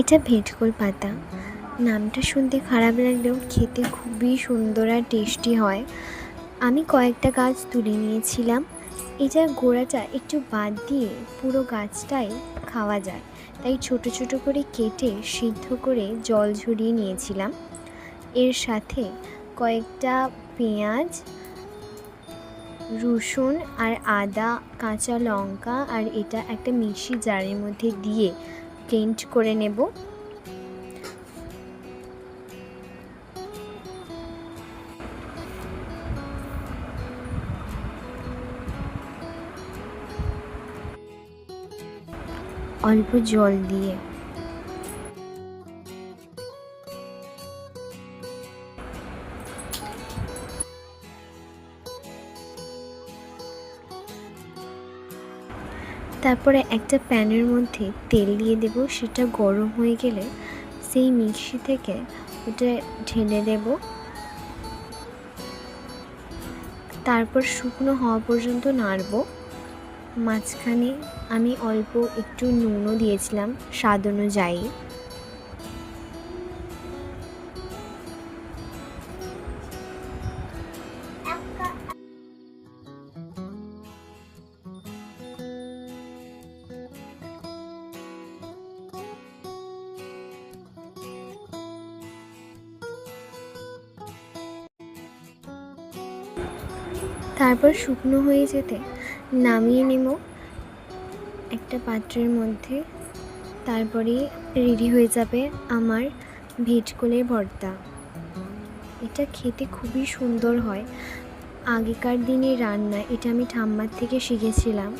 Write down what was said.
এটা ভেটকোল পাতা। নামটা শুনতে খারাপ লাগলেও খেতে খুবই সুন্দর আর টেস্টি হয়। আমি কয়েকটা গাছ তুলে নিয়েছিলাম। এটার গোড়াটা একটু বাদ দিয়ে পুরো গাছটাই খাওয়া যায়, তাই ছোট ছোট করে কেটে সিদ্ধ করে জল ঝরিয়ে নিয়েছিলাম। এর সাথে কয়েকটা পেঁয়াজ, রসুন আর আদা, কাঁচা লঙ্কা আর এটা একটা মিক্সি জারের মধ্যে দিয়ে ব্লেন্ড করে নেব। অল্প জল দিয়ে তারপরে একটা প্যানের মধ্যে তেল দিয়ে দেব। সেটা গরম হয়ে গেলে সেই মিক্সি থেকে ওটা ঢেলে দেব। তারপর শুকনো হওয়া পর্যন্ত নাড়ব। মাঝখানে আমি অল্প একটু নুনও দিয়েছিলাম স্বাদ অনুযায়ী। তারপর শুকনো হয়ে যেতে নামিয়ে নেব একটা পাত্রের মধ্যে। তারপরে রেডি হয়ে যাবে আমার ভেটকোলের ভর্তা। এটা খেতে খুবই সুন্দর হয়। আগেকার দিনের রান্না, এটা আমি ঠাম্মার থেকে শিখেছিলাম।